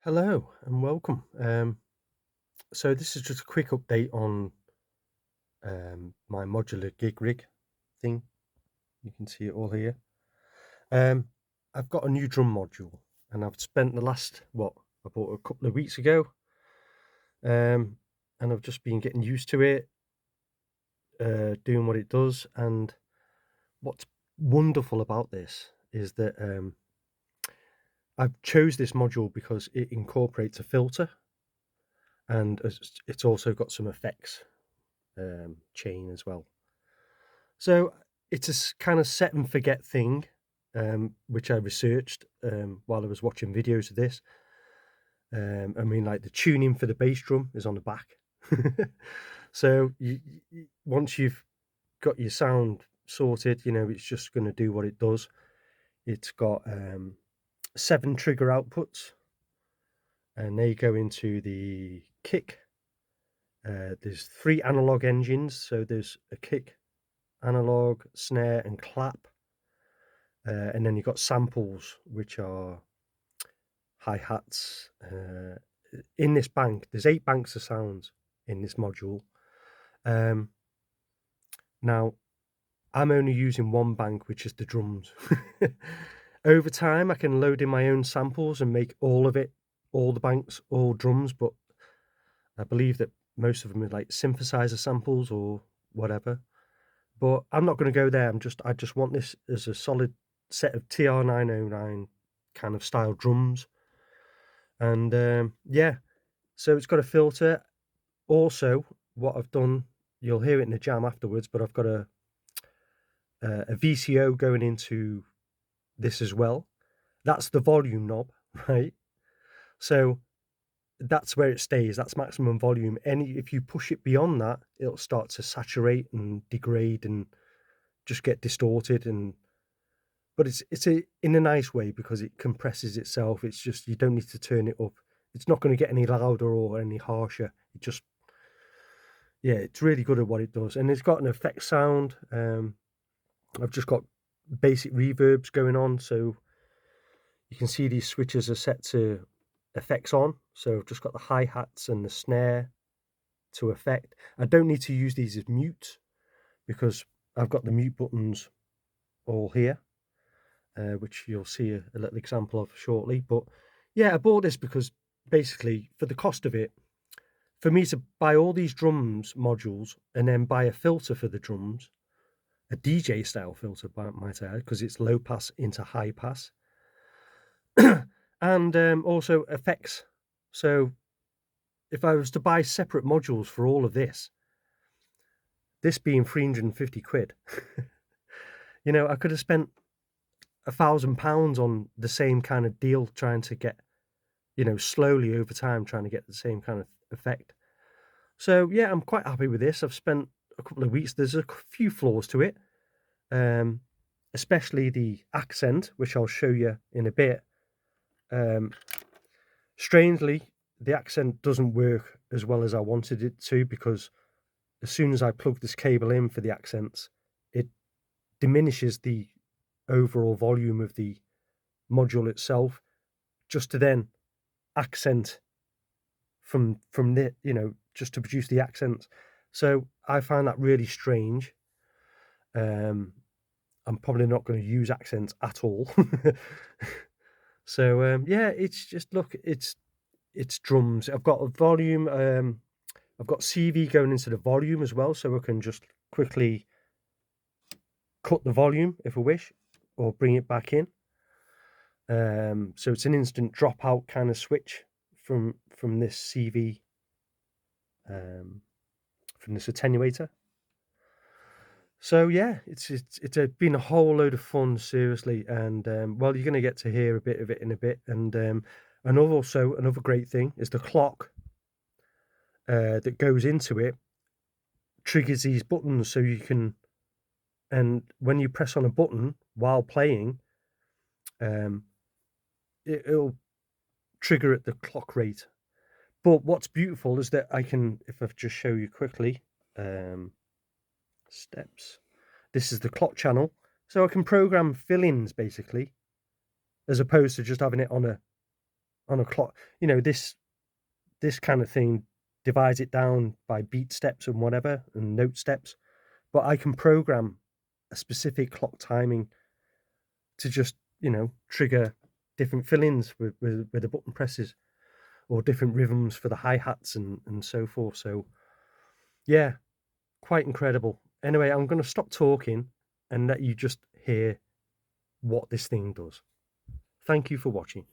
Hello and welcome. So this is just a quick update on my modular gig rig thing. You can see it all here. Um, I've got a new drum module, and I've spent the last I bought it a couple of weeks ago, and I've just been getting used to it, doing what it does. And what's wonderful about this is that I've chose this module because it incorporates a filter, and it's also got some effects chain as well. So it's a kind of set and forget thing, which I researched while I was watching videos of this. I mean, like the tuning for the bass drum is on the back. So once you've got your sound sorted, it's just going to do what it does. It's got 7 trigger outputs, and they go into the kick. There's 3 analog engines, so there's a kick, analog, snare, and clap. And then you've got samples, which are hi-hats. In this bank, there's 8 banks of sounds in this module. Now, I'm only using one bank, which is the drums. Over time, I can load in my own samples and make all of it, all the banks, all drums, but I believe that most of them are like synthesizer samples or whatever. But I'm not going to go there. I just want this as a solid set of TR-909 kind of style drums. And yeah, so it's got a filter. Also, what I've done, you'll hear it in the jam afterwards, but I've got a VCO going into this as well. That's the volume knob, right? So that's where it stays. That's maximum volume. If you push it beyond that, it'll start to saturate and degrade and just get distorted. But it's in a nice way because it compresses itself. It's just, you don't need to turn it up. It's not going to get any louder or any harsher. Yeah, it's really good at what it does. And it's got an effect sound. I've just got basic reverbs going on, so you can see these switches are set to effects on. So I've just got the hi-hats and the snare to effect. I don't need to use these as mute because I've got the mute buttons all here, which you'll see a little example of shortly. But yeah, I bought this because basically for the cost of it, for me to buy all these drums modules and then buy a filter for the drums, a DJ style filter, might I add, because it's low pass into high pass, and also effects. So if I was to buy separate modules for all of this being 350 quid, I could have spent £1,000 on the same kind of deal, trying to get, slowly over time, trying to get the same kind of effect. So yeah, I'm quite happy with this. I've spent a couple of weeks. There's a few flaws to it, especially the accent, which I'll show you in a bit. Strangely, the accent doesn't work as well as I wanted it to, because as soon as I plug this cable in for the accents, it diminishes the overall volume of the module itself, just to then accent from the, just to produce the accents. So I find that really strange. I'm probably not going to use accents at all. So yeah, it's just, look, it's drums. I've got a volume. I've got CV going into the volume as well, so I can just quickly cut the volume if I wish, or bring it back in. So it's an instant dropout kind of switch from this CV, from this attenuator. So yeah, it's been a whole load of fun, seriously. And well, you're going to get to hear a bit of it in a bit. And another great thing is the clock that goes into it triggers these buttons, so you can, and when you press on a button while playing, it'll trigger at the clock rate. But what's beautiful is that I can, if I just show you quickly, steps. This is the clock channel, so I can program fill-ins basically, as opposed to just having it on on a clock. You know, this kind of thing divides it down by beat steps and whatever, and note steps, but I can program a specific clock timing to just, you know, trigger different fill-ins with the button presses, or different rhythms for the hi-hats and so forth. So yeah, quite incredible. Anyway, I'm going to stop talking and let you just hear what this thing does. Thank you for watching.